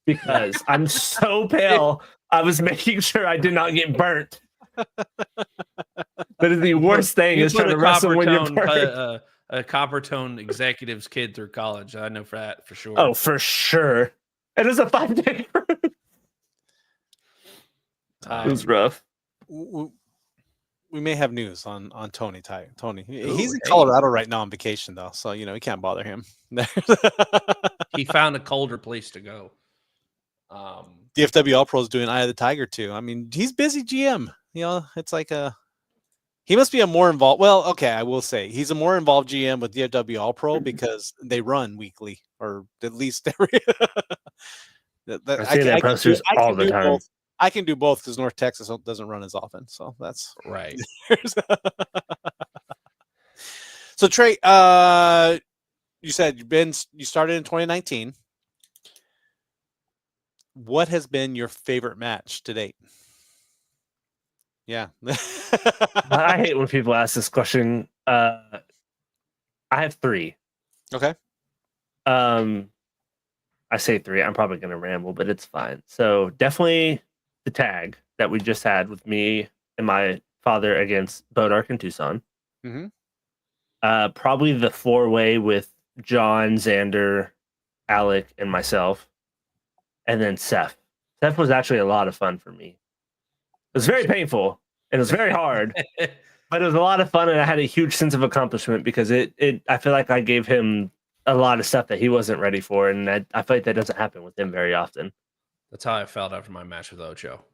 because I'm so pale. I was making sure I did not get burnt. That is the worst thing is trying to wrestle when you're burnt. A copper tone executive's kid through college. I know for that for sure. Oh, for sure. It is a 5-day cruise. It was rough. We may have news on Tony. He's in Colorado right now on vacation though, so we can't bother him. He found a colder place to go. DFW All Pro is doing Eye of the Tiger too. I mean, he's busy GM. It's like he must be a more involved. Well, okay, I will say he's a more involved GM with DFW All Pro because they run weekly or at least every. I see their posters all the time. I can do both because North Texas doesn't run as often, so that's right. So Trey, you said you started in 2019. What has been your favorite match to date? Yeah, I hate when people ask this question. I have 3. Okay. I say 3. I'm probably going to ramble, but it's fine. So definitely the tag that we just had with me and my father against Bodark and Tucson. Mm-hmm. Probably the 4-way with John, Xander, Alec, and myself. And then Seth. Seth was actually a lot of fun for me. It was very painful and it was very hard, but it was a lot of fun and I had a huge sense of accomplishment because I feel like I gave him a lot of stuff that he wasn't ready for, and I feel like that doesn't happen with him very often. That's how I felt after my match with Ocho.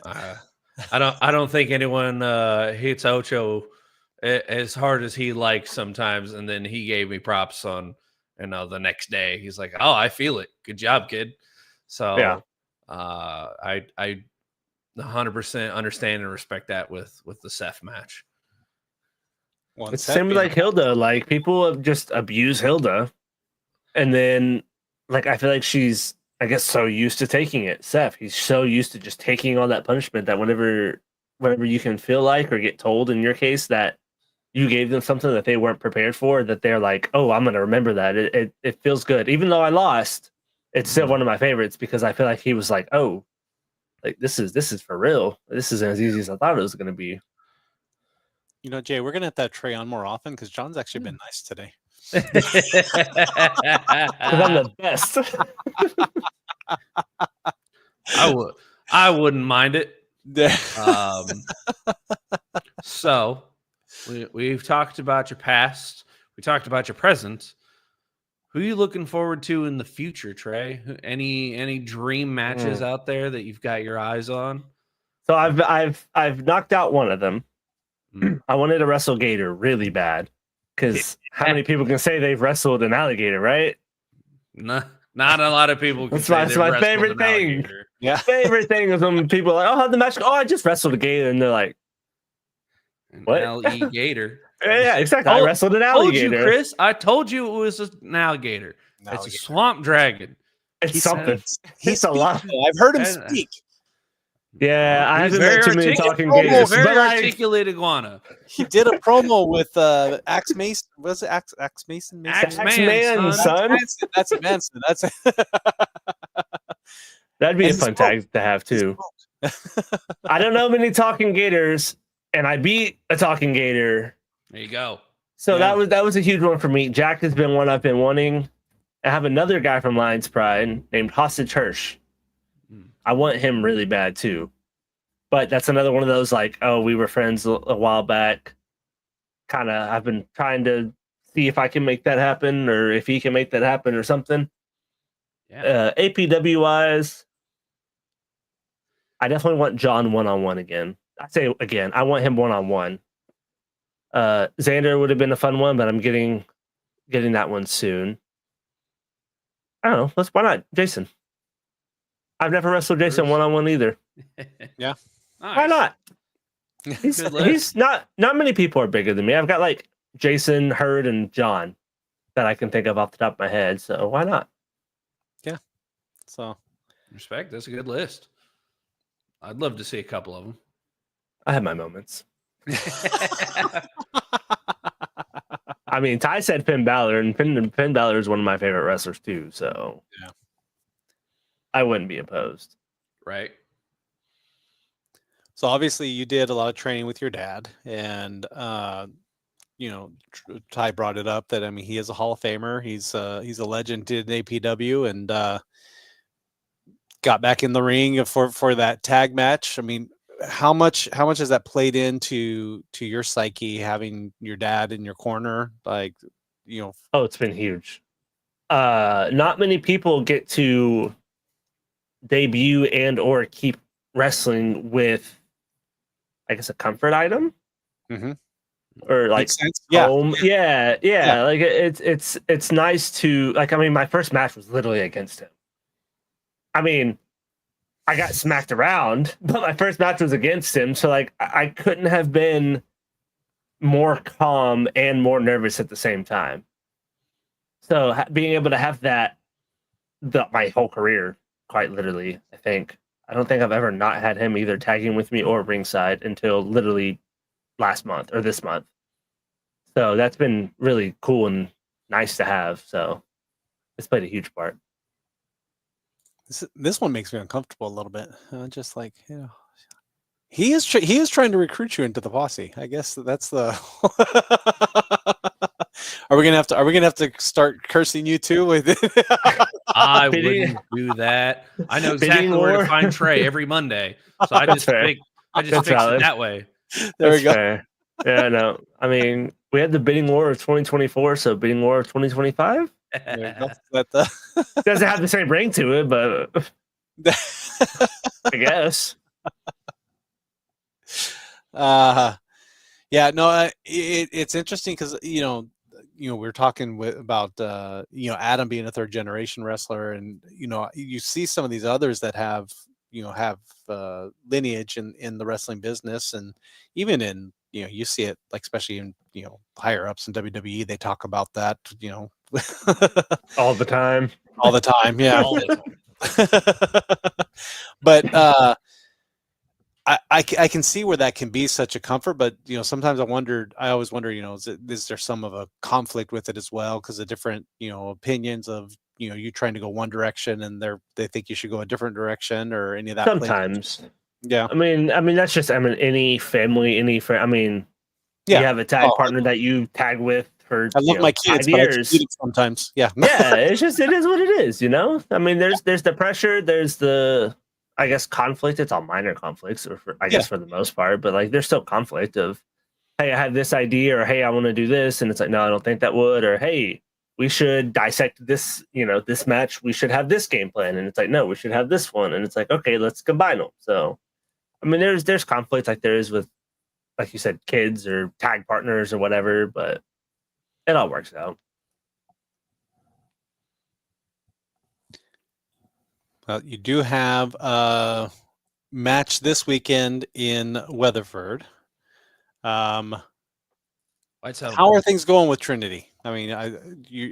I don't think anyone hits Ocho as hard as he likes sometimes, and then he gave me props on the next day. He's like, "Oh, I feel it. Good job, kid." So yeah, I 100% understand and respect that with the Seth match. It's the same like Hilda. Like people just abuse Hilda, and then like I feel like she's I guess, so used to taking it. Seth, he's so used to just taking all that punishment that whenever you can feel like or get told, in your case, that you gave them something that they weren't prepared for, that they're like, oh, I'm going to remember that. It feels good. Even though I lost, it's still one of my favorites because I feel like he was like, oh, like this is for real. This isn't as easy as I thought it was going to be. You know, Jay, we're going to have that Trey on more often because John's actually been nice today. Because I'm the best. I wouldn't mind it. So we've talked about your past. We talked about your present. Who are you looking forward to in the future, Trey? Any dream matches out there that you've got your eyes on? So I've knocked out one of them. I wanted to wrestle Gator really bad because how many people can say they've wrestled an alligator, right? Not a lot of people can. That's my favorite thing. Yeah, favorite thing is when people are like, oh, how'd the match go? Oh, I just wrestled a gator, and they're like, what? An gator. Yeah, exactly. I wrestled an alligator. Told you, Chris. I told you it was an alligator. It's a swamp dragon. It's something. He's a lot. I've heard him speak. Yeah, I haven't met too many talking gators. gators. Very articulate iguana. He did a promo with Axe Mason. Was it Axe Mason? Axeman, son. That's Manson. That's that'd be a fun tag to have too. I don't know many talking gators, and I beat a talking gator. There you go. So that was a huge one for me. Jack has been one I've been wanting. I have another guy from Lions Pride named Hostage Hirsch. I want him really bad too. But that's another one of those like, oh, we were friends a while back. Kind of, I've been trying to see if I can make that happen or if he can make that happen or something. Yeah. APW wise, I definitely want John one-on-one again. I say again, I want him one-on-one. Xander would have been a fun one, but I'm getting that one soon. I don't know. Why not Jason? I've never wrestled Jason one-on-one either. Yeah. Nice. Why not? He's not many people are bigger than me. I've got like Jason, Hurd, and John that I can think of off the top of my head. So why not? Yeah. So respect. That's a good list. I'd love to see a couple of them. I have my moments. I mean, Ty said Finn Balor, and Finn Balor is one of my favorite wrestlers too. So yeah, I wouldn't be opposed. Right. So obviously you did a lot of training with your dad, and you know, Ty brought it up that, I mean, he is a Hall of Famer. He's a legend in APW, and got back in the ring for that tag match. I mean, how much has that played into your psyche, having your dad in your corner? Like, you know, oh, it's been huge. Not many people get to debut and or keep wrestling with, I guess, a comfort item, or like home. Yeah. Like it's nice to, like, I mean, my first match was literally against him. I mean, I got smacked around, but my first match was against him. So like, I couldn't have been more calm and more nervous at the same time. So being able to have that, my whole career, quite literally, I don't think I've ever not had him either tagging with me or ringside until literally last month or this month. So that's been really cool and nice to have. So it's played a huge part. This one makes me uncomfortable a little bit. Just like, you know, he is trying to recruit you into the posse. I guess that's the. Are we gonna have to start cursing you too with it? I wouldn't do that. I know exactly where to find Trey every Monday, so I just fix it that way. There we go. Fair. Yeah, no. I mean, we had the bidding war of 2024, so bidding war of 2025. Doesn't have the same ring to it, but I guess. Yeah, no, it's interesting because you know, we're talking about Adam being a third generation wrestler, and you see some of these others that have lineage in the wrestling business, and even in you see it, like, especially in higher ups in WWE, they talk about that all the time. Yeah. But I can see where that can be such a comfort, but sometimes I always wonder, is there some of a conflict with it as well because of different, opinions of, you trying to go one direction and they think you should go a different direction or any of that. Sometimes. Yeah. I mean, that's just, any family, any friend. You have a tag partner that you tag with for I love my kids, 5 years. but sometimes. Yeah. Yeah. It is what it is, I mean, there's the pressure, there's the, I guess, conflict. It's all minor conflicts, I guess for the most part, but like there's still conflict of, hey, I have this idea, or hey, I want to do this, and it's like, no, I don't think that would, or hey, we should dissect this, this match. We should have this game plan, and it's like, no, we should have this one, and it's like, okay, let's combine them. So, I mean, there's conflict like there is with, like you said, kids or tag partners or whatever, but it all works out. You do have a match this weekend in Weatherford. How are things going with Trinity? I mean,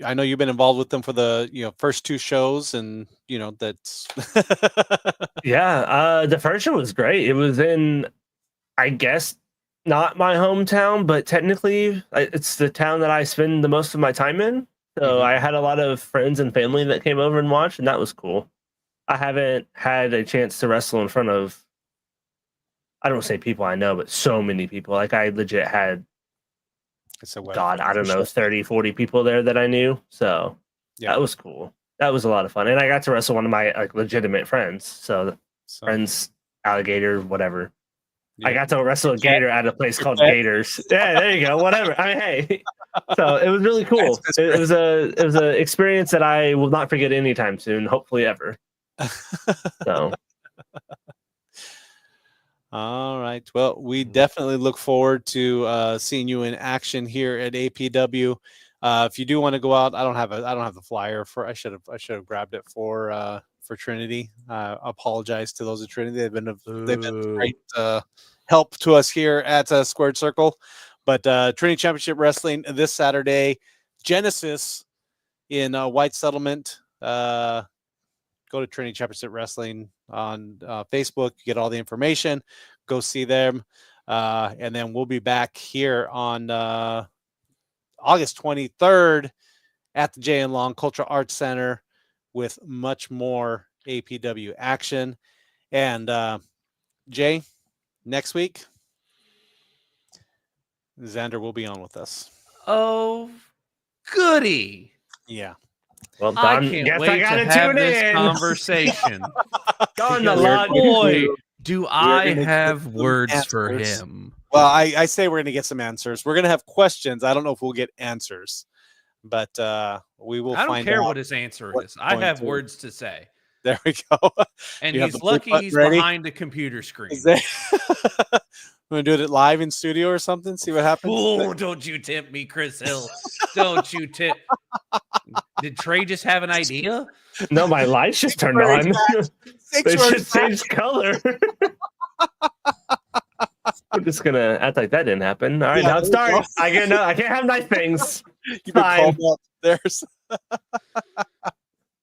I know you've been involved with them for the first 2 shows, and that's yeah. The first show was great. It was in, I guess, not my hometown, but technically it's the town that I spend the most of my time in. So I had a lot of friends and family that came over and watched, and that was cool. I haven't had a chance to wrestle in front of, I don't say people I know, but so many people. Like I legit had, God, I don't know, 30, 40 people there that I knew. So that was cool. That was a lot of fun. And I got to wrestle one of my legitimate friends. So friends, alligator, whatever. Yeah. I got to wrestle a gator at a place called Gators. Yeah, there you go. Whatever. I mean, hey. So it was really cool. It was a experience that I will not forget anytime soon. Hopefully ever. So. All right. Well, we definitely look forward to seeing you in action here at APW. If you do want to go out, I don't have the flyer for. I should have grabbed it for Trinity. Apologize to those at Trinity. They've been great help to us here at Squared Circle. But Trinity Championship Wrestling this Saturday, Genesis in White Settlement. Go to Trinity Championship Wrestling on Facebook. You get all the information. Go see them. And then we'll be back here on August 23rd at the Jay and Long Cultural Arts Center with much more APW action. And Jay, next week, Xander will be on with us. Oh, goody. Yeah. Well, I can't wait to have this conversation. Boy, do I have words for him. Well, I say we're going to get some answers. We're going to have questions. I don't know if we'll get answers, but we will find out. I don't care what his answer is. I have words to say. There we go. And he's lucky he's behind a computer screen. We're going to do it live in studio or something? See what happens? Oh, don't you tempt me, Chris Hill. Don't you tempt. Did Trey just have an idea? No, my lights just turned on. They just changed color. I'm just going to act like that didn't happen. All right, now it's dark. I can't have nice things. You've been called up. There's...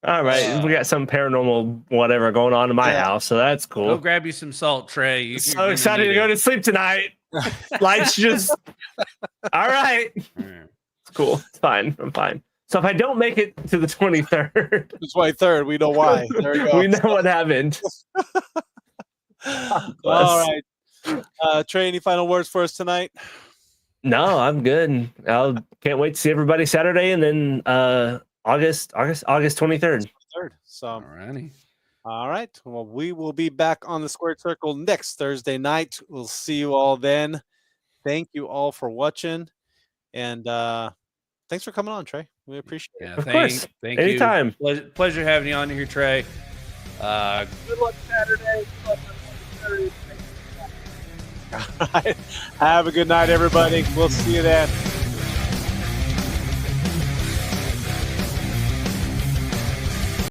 All right, we got some paranormal whatever going on in my house, so that's cool. Go grab you some salt, Trey. You're so excited to go to sleep tonight. Lights just... All right. It's cool. It's fine. I'm fine. So if I don't make it to the 23rd... The 23rd, we know why. There we go. We know what happened. All right. Trey, any final words for us tonight? No, I'm good. Can't wait to see everybody Saturday, and then August 23rd. So, alrighty. All right. Well, we will be back on the Squared Circle next Thursday night. We'll see you all then. Thank you all for watching, and thanks for coming on, Trey. We appreciate it. Of course. Thank Anytime. you. Pleasure having you on here, Trey. Good luck Saturday. Good luck on 23rd. All right. Have a good night, everybody. We'll see you then.